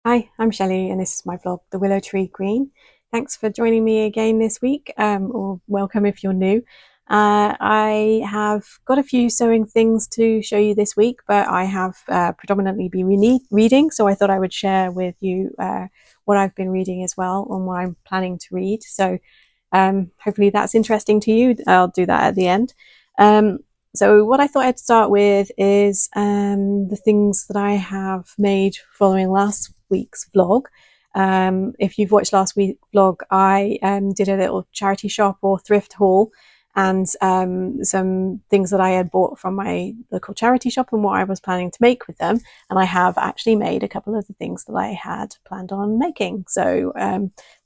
Hi, I'm Shelley, and this is my vlog, The Willow Tree Green. Thanks for joining me again this week, or welcome if you're new. I have got a few sewing things to show you this week, but I have predominantly been reading, so I thought I would share with you what I've been reading as well and what I'm planning to read. So hopefully that's interesting to you. I'll do that at the end. So what I thought I'd start with is the things that I have made following last week's vlog. If you've watched last week's vlog, I did a little charity shop or thrift haul and some things that I had bought from my local charity shop and what I was planning to make with them. And I have actually made a couple of the things that I had planned on making. So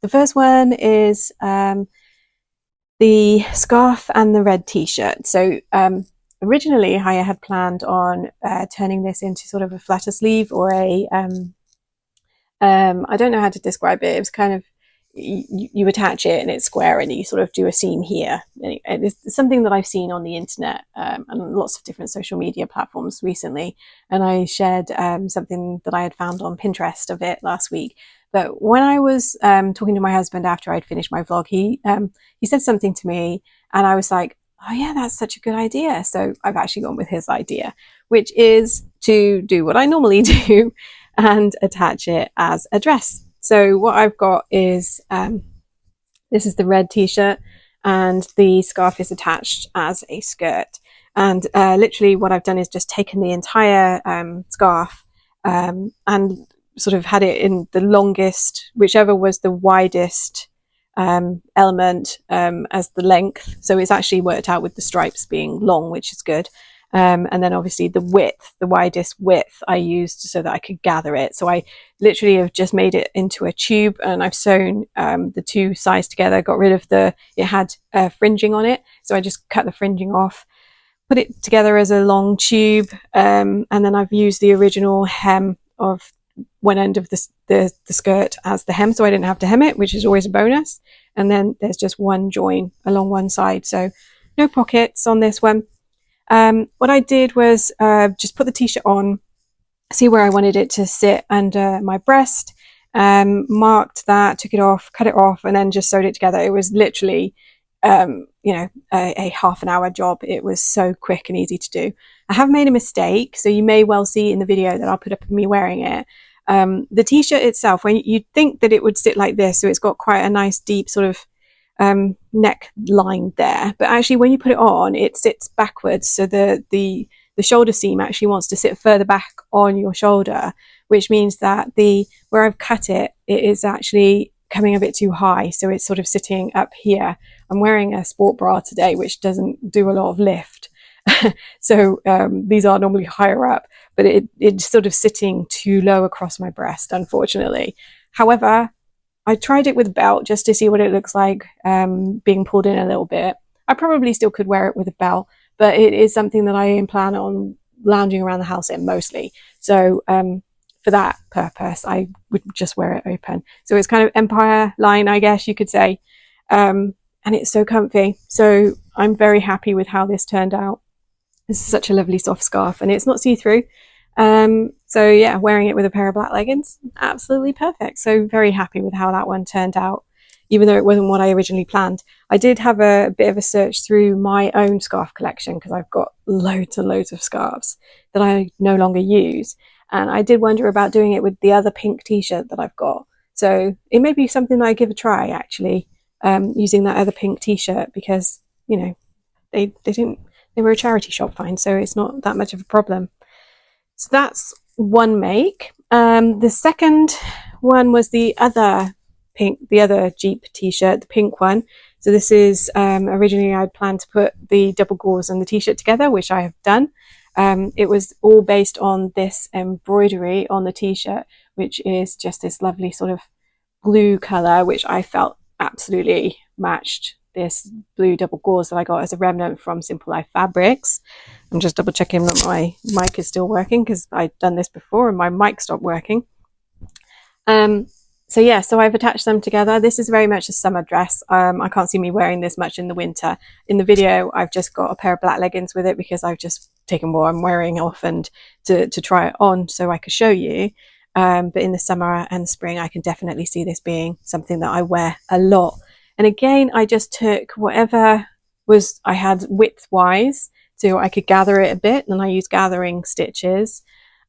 the first one is the scarf and the red t-shirt. So originally I had planned on turning this into sort of a flatter sleeve or a I don't know how to describe it. It was kind of you attach it and it's square and you sort of do a seam here. It's something that I've seen on the internet and lots of different social media platforms recently. And I shared something that I had found on Pinterest of it last week. But when I was talking to my husband after I'd finished my vlog, he said something to me and I was like, oh yeah, that's such a good idea. So I've actually gone with his idea, which is to do what I normally do and attach it as a dress. So what I've got is this is the red t-shirt and the scarf is attached as a skirt. And literally what I've done is just taken the entire scarf and sort of had it in the longest, whichever was the widest element as the length. So it's actually worked out with the stripes being long, which is good. And then obviously the width, the widest width I used so that I could gather it. So I literally have just made it into a tube and I've sewn the two sides together, got rid of it had fringing on it. So I just cut the fringing off, put it together as a long tube. And then I've used the original hem of one end of the skirt as the hem. So I didn't have to hem it, which is always a bonus. And then there's just one join along one side. So no pockets on this one. What I did was just put the t-shirt on, see where I wanted it to sit under my breast, marked that, took it off, cut it off, and then just sewed it together. It was literally, a half an hour job. It was so quick and easy to do. I have made a mistake, so you may well see in the video that I'll put up of me wearing it. The t-shirt itself, when you'd think that it would sit like this, so it's got quite a nice deep sort of neck line there, but actually when you put it on it sits backwards, so the shoulder seam actually wants to sit further back on your shoulder, which means that where I've cut it is actually coming a bit too high, so it's sort of sitting up here. I'm wearing a sport bra today which doesn't do a lot of lift so these are normally higher up, but it's sort of sitting too low across my breast, unfortunately. However, I tried it with a belt just to see what it looks like being pulled in a little bit. I probably still could wear it with a belt, but it is something that I plan on lounging around the house in mostly. So for that purpose, I would just wear it open. So it's kind of empire line, I guess you could say. And it's so comfy. So I'm very happy with how this turned out. This is such a lovely soft scarf and it's not see-through. So yeah, wearing it with a pair of black leggings, absolutely perfect. So very happy with how that one turned out, even though it wasn't what I originally planned. I did have a bit of a search through my own scarf collection because I've got loads and loads of scarves that I no longer use. And I did wonder about doing it with the other pink t-shirt that I've got. So it may be something that I give a try actually, using that other pink t-shirt because, you know, they were a charity shop find, so it's not that much of a problem. So that's one make. The second one was the other Jeep t-shirt, the pink one. So this is originally I'd planned to put the double gauze and the t-shirt together, which I have done. It was all based on this embroidery on the t-shirt, which is just this lovely sort of blue color, which I felt absolutely matched this blue double gauze that I got as a remnant from Simple Life Fabrics. I'm just double checking that my mic is still working because I've done this before and my mic stopped working. So yeah, so I've attached them together. This is very much a summer dress. I can't see me wearing this much in the winter. In the video, I've just got a pair of black leggings with it because I've just taken what I'm wearing off and to try it on so I could show you. But in the summer and spring, I can definitely see this being something that I wear a lot. And again, I just took whatever was I had width wise, so I could gather it a bit, and I used gathering stitches,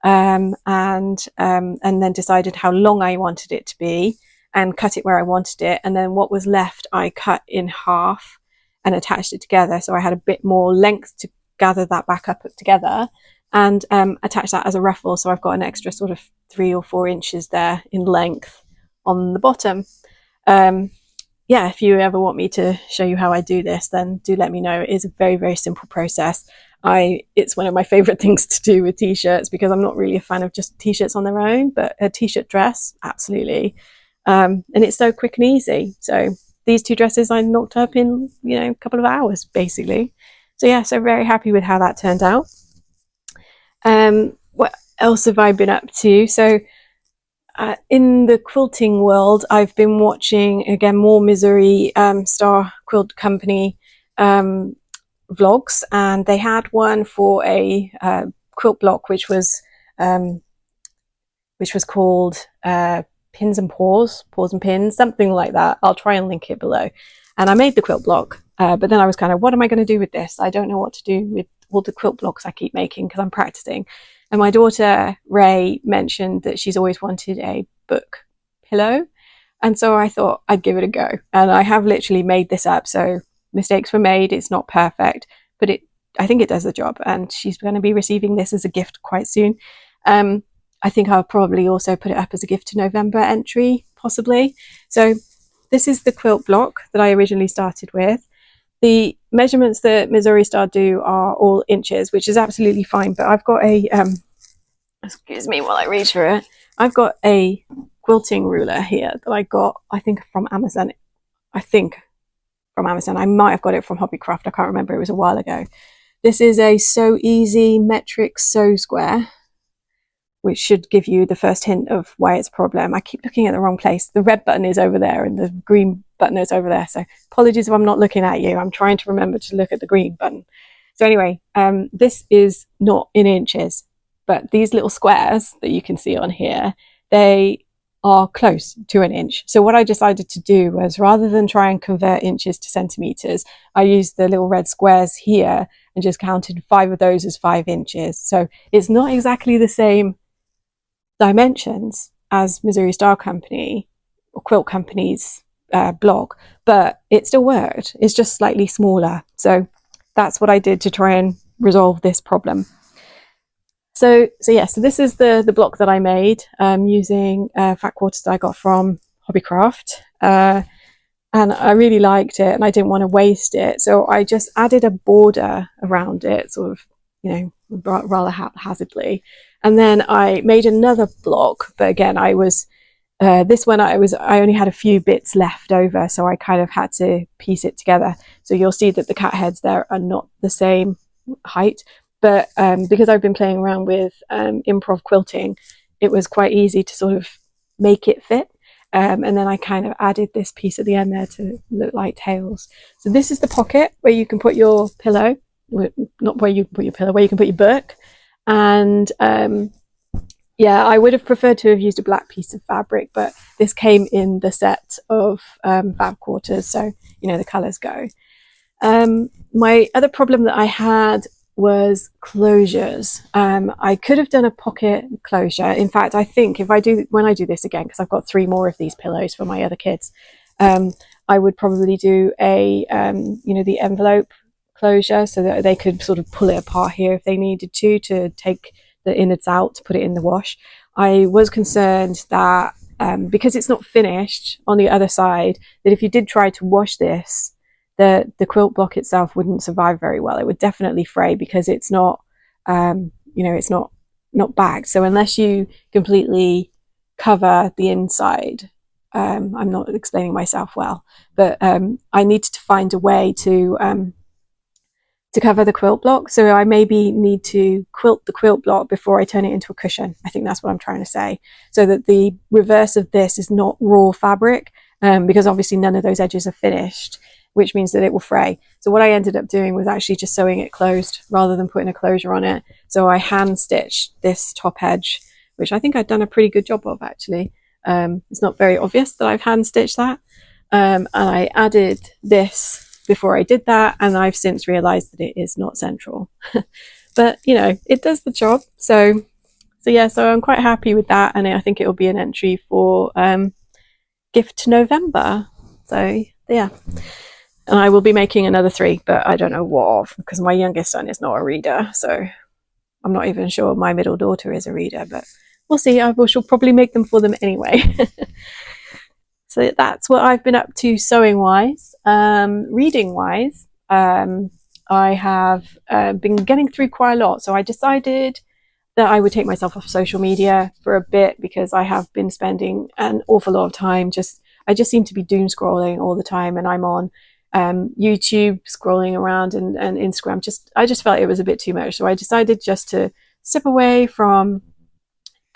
and then decided how long I wanted it to be and cut it where I wanted it. And then what was left, I cut in half and attached it together. So I had a bit more length to gather that back up together, and attach that as a ruffle. So I've got an extra sort of 3 or 4 inches there in length on the bottom. Yeah, if you ever want me to show you how I do this, then do let me know. It is a very, very simple process. It's one of my favorite things to do with t-shirts, because I'm not really a fan of just t-shirts on their own, but a t-shirt dress, absolutely. And it's so quick and easy. So these 2 dresses I knocked up in, a couple of hours, basically. So yeah, so very happy with how that turned out. What else have I been up to? So in the quilting world, I've been watching, again, more Missouri Star Quilt Company vlogs, and they had one for a quilt block, which was called Pins and Paws and Pins, something like that. I'll try and link it below. And I made the quilt block, but then I was kind of, what am I going to do with this? I don't know what to do with all the quilt blocks I keep making, because I'm practicing. And my daughter Ray mentioned that she's always wanted a book pillow, and so I thought I'd give it a go. And I have literally made this up, so mistakes were made. It's not perfect, but I think it does the job, and she's going to be receiving this as a gift quite soon. I think I'll probably also put it up as a gift to November entry, possibly. So this is the quilt block that I originally started with. The measurements that Missouri Star do are all inches, which is absolutely fine, but I've got a, excuse me while I reach for it, I've got a quilting ruler here that I got, I think from Amazon. I might have got it from Hobbycraft, I can't remember, it was a while ago. This is a Sew Easy metric sew square, which should give you the first hint of why it's a problem. I keep looking at the wrong place. The red button is over there and the green button is over there. So apologies if I'm not looking at you. I'm trying to remember to look at the green button. So anyway, this is not in inches, but these little squares that you can see on here, they are close to an inch. So what I decided to do was, rather than try and convert inches to centimeters, I used the little red squares here and just counted 5 of those as 5 inches. So it's not exactly the same dimensions as Missouri Star Company or Quilt Company's blog, but it still worked. It's just slightly smaller. So that's what I did to try and resolve this problem. So this is the block that I made using fat quarters that I got from Hobbycraft, and I really liked it, and I didn't want to waste it, so I just added a border around it, sort of, rather haphazardly. And then I made another block, but again, this one I only had a few bits left over, so I kind of had to piece it together. So you'll see that the cat heads there are not the same height, but because I've been playing around with improv quilting, it was quite easy to sort of make it fit. And then I kind of added this piece at the end there to look like tails. So this is the pocket where you can put your pillow, not where you can put your pillow, where you can put your book. And yeah, I would have preferred to have used a black piece of fabric, but this came in the set of fab quarters, so the colors go. My other problem that I had was closures. I could have done a pocket closure. In fact, I think when I do this again, because I've got 3 more of these pillows for my other kids, I would probably do a the envelope closure, so that they could sort of pull it apart here if they needed to take the innards out to put it in the wash. I was concerned that because it's not finished on the other side, that if you did try to wash this, the quilt block itself wouldn't survive very well. It would definitely fray, because it's not it's not bagged. So unless you completely cover the inside, I'm not explaining myself well, but I needed to find a way to cover the quilt block. So I maybe need to quilt the quilt block before I turn it into a cushion. I think that's what I'm trying to say. So that the reverse of this is not raw fabric, because obviously none of those edges are finished, which means that it will fray. So what I ended up doing was actually just sewing it closed rather than putting a closure on it. So I hand stitched this top edge which I think I've done a pretty good job of, actually. It's not very obvious that I've hand stitched that. And I added this before I did that, and I've since realized that it is not central. But, you know, it does the job. So yeah, so I'm quite happy with that, and I think it will be an entry for gift to November. So yeah, and I will be making another 3, but I don't know what of, because my youngest son is not a reader, so I'm not even sure my middle daughter is a reader, but we'll see. I shall probably make them for them anyway. So that's what I've been up to sewing wise. Reading wise, I have been getting through quite a lot. So I decided that I would take myself off social media for a bit, because I have been spending an awful lot of time I just seem to be doom scrolling all the time, and I'm on YouTube scrolling around, and Instagram. I just felt it was a bit too much, so I decided just to step away from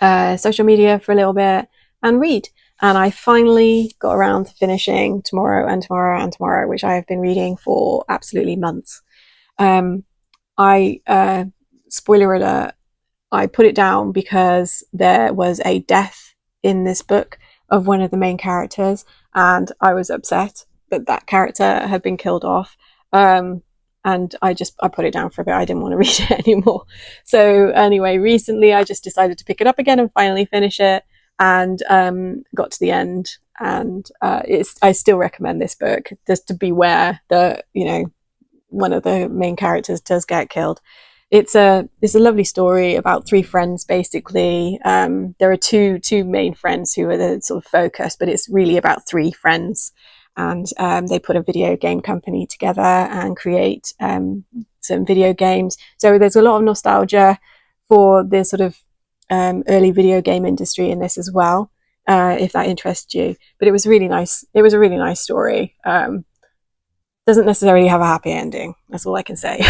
social media for a little bit and read. And I finally got around to finishing Tomorrow and Tomorrow and Tomorrow, which I have been reading for absolutely months. Spoiler alert, I put it down because there was a death in this book of one of the main characters, and I was upset that that character had been killed off. And I put it down for a bit. I didn't want to read it anymore. So anyway, recently I just decided to pick it up again and finally finish it, and got to the end. And I still recommend this book, just to beware that, you know, one of the main characters does get killed. It's a lovely story about 3 friends, basically. There are two main friends who are the sort of focus, but it's really about 3 friends. And they put a video game company together and create some video games. So there's a lot of nostalgia for the sort of early video game industry in this as well, if that interests you. But it was really nice. It was a really nice story. Doesn't necessarily have a happy ending. That's all I can say.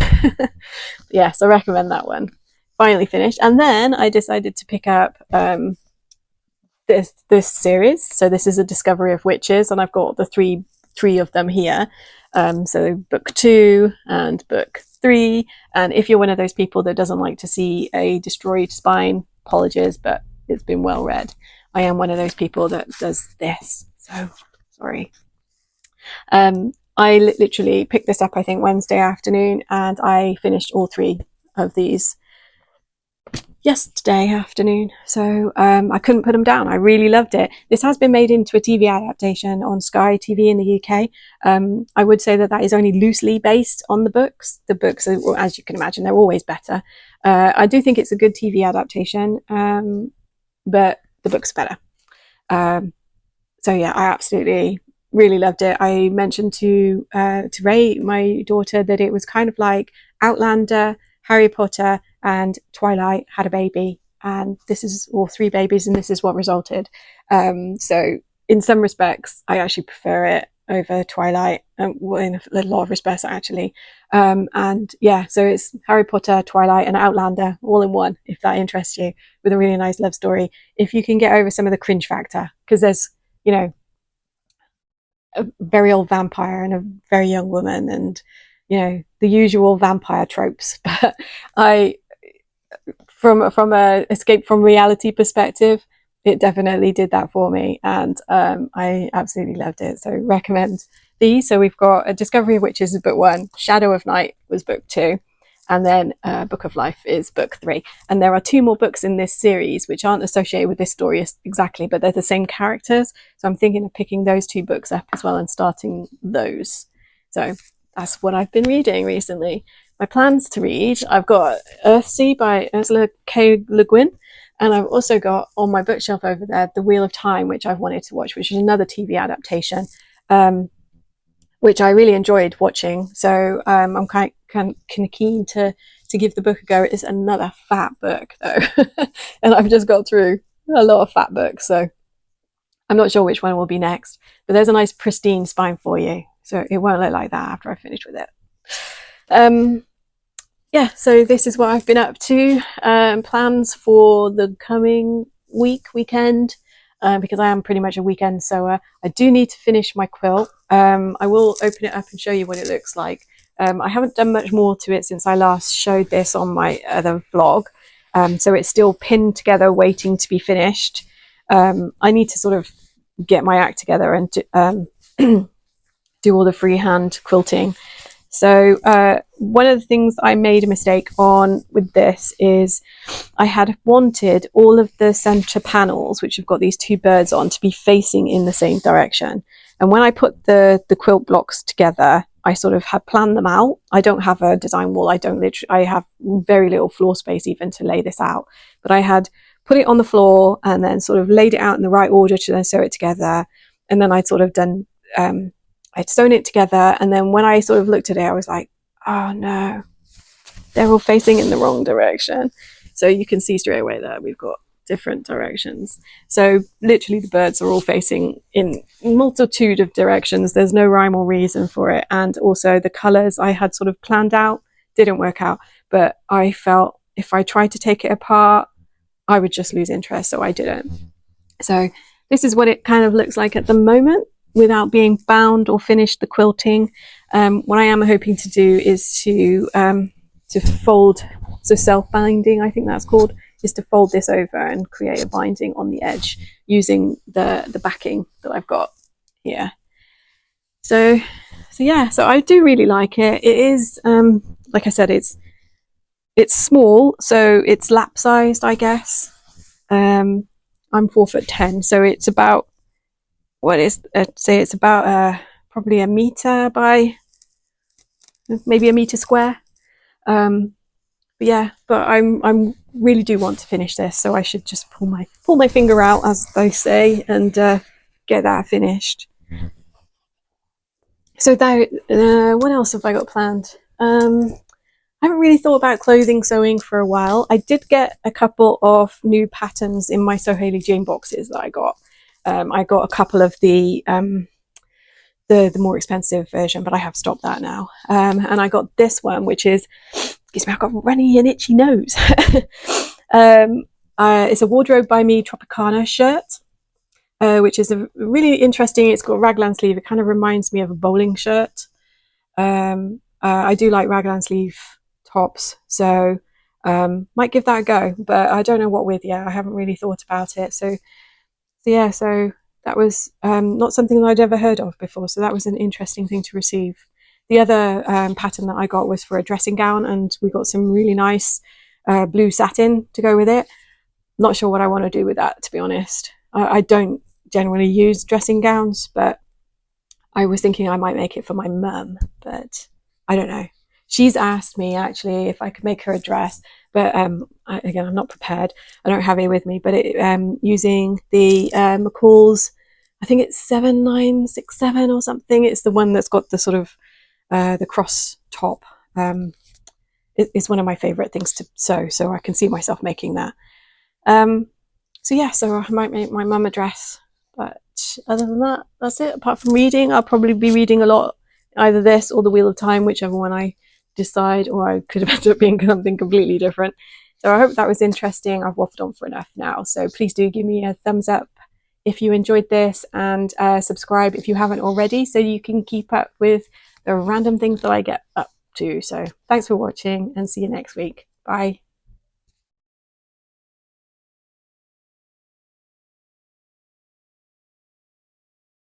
Yes, I recommend that one. Finally finished. And then I decided to pick up this series. So this is A Discovery of Witches, and I've got the three of them here. So book 2 and book 3. And if you're one of those people that doesn't like to see a destroyed spine, apologies, but it's been well read. I am one of those people that does this. So sorry. I literally picked this up, I think, Wednesday afternoon, and I finished all 3 of these yesterday afternoon. So I couldn't put them down. I really loved it. This has been made into a TV adaptation on Sky TV in the UK. I would say that is only loosely based on the books. The books, are, as you can imagine, they're always better. I do think it's a good TV adaptation, but the book's better. So yeah, I absolutely really loved it. I mentioned to Ray, my daughter, that it was kind of like Outlander, Harry Potter, and Twilight had a baby, and this is all 3 babies, and this is what resulted. So in some respects, I actually prefer it over Twilight, in a lot of respects actually. And yeah, so it's Harry Potter, Twilight, and Outlander all in one, if that interests you, with a really nice love story. If you can get over some of the cringe factor, because there's, you know, a very old vampire and a very young woman, and, you know, the usual vampire tropes. But from a escape from reality perspective, it definitely did that for me, and I absolutely loved it. So recommend these. So we've got A Discovery of Witches is book 1, Shadow of Night was book 2, and then Book of Life is book 3. And there are 2 more books in this series which aren't associated with this story exactly, but they're the same characters. So I'm thinking of picking those 2 books up as well and starting those. So that's what I've been reading recently. My plans to read, I've got Earthsea by Ursula K. Le Guin, and I've also got on my bookshelf over there The Wheel of Time, which I've wanted to watch, which is another TV adaptation, which I really enjoyed watching. So I'm kind of keen to give the book a go. It's another fat book though, and I've just got through a lot of fat books, so I'm not sure which one will be next. But there's a nice pristine spine for you, so it won't look like that after I finish with it. Yeah, so this is what I've been up to. Plans for the coming weekend, because I am pretty much a weekend sewer. I do need to finish my quilt. I will open it up and show you what it looks like. I haven't done much more to it since I last showed this on my other vlog. So it's still pinned together waiting to be finished. I need to sort of get my act together and do all the freehand quilting. So one of the things I made a mistake on with this is I had wanted all of the center panels, which have got these two birds on, to be facing in the same direction. And when I put the quilt blocks together, I sort of had planned them out. I don't have a design wall. I have very little floor space even to lay this out. But I had put it on the floor and then sort of laid it out in the right order to then sew it together. And then I'd sort of done I'd sewn it together, and then when I sort of looked at it, I was like, oh no, they're all facing in the wrong direction. So you can see straight away that we've got different directions. So literally the birds are all facing in multitude of directions. There's no rhyme or reason for it. And also the colors I had sort of planned out didn't work out, but I felt if I tried to take it apart, I would just lose interest, so I didn't. So this is what it kind of looks like at the moment, without being bound or finished the quilting. What I am hoping to do is to fold, so self-binding, I think that's called, is to fold this over and create a binding on the edge using the backing that I've got here. So yeah, so I do really like it. It is, like I said, it's small, so it's lap sized, I guess. I'm 4'10", so it's about, I'd say it's about probably a meter by maybe a meter square. But yeah, but I'm really do want to finish this, so I should just pull my finger out, as they say, and get that finished. So that what else have I got planned? I haven't really thought about clothing sewing for a while. I did get a couple of new patterns in my So Haley Jane boxes that I got. I got a couple of the more expensive version, but I have stopped that now. And I got this one, which is, excuse me, I've got a runny and itchy nose. It's a Wardrobe by Me Tropicana shirt, which is a really interesting. It's got a raglan sleeve. It kind of reminds me of a bowling shirt. I do like raglan sleeve tops, so might give that a go, but I don't know what with yet. I haven't really thought about it. So yeah, so that was not something that I'd ever heard of before, so that was an interesting thing to receive. The other pattern that I got was for a dressing gown, and we got some really nice blue satin to go with it. Not sure what I want to do with that, to be honest. I don't generally use dressing gowns, but I was thinking I might make it for my mum, but I don't know. She's asked me actually if I could make her a dress, but again, I'm not prepared. I don't have it with me, but using the McCall's, I think it's 7967 or something. It's the one that's got the sort of the cross top. It's one of my favorite things to sew, so I can see myself making that. So yeah, so I might make my mum a dress, but other than that, that's it. Apart from reading, I'll probably be reading a lot, either this or The Wheel of Time, whichever one I decide, or I could have ended up being something completely different. So I hope that was interesting. I've waffled on for enough now, so please do give me a thumbs up if you enjoyed this, and subscribe if you haven't already, so you can keep up with the random things that I get up to. So thanks for watching, and see you next week. Bye.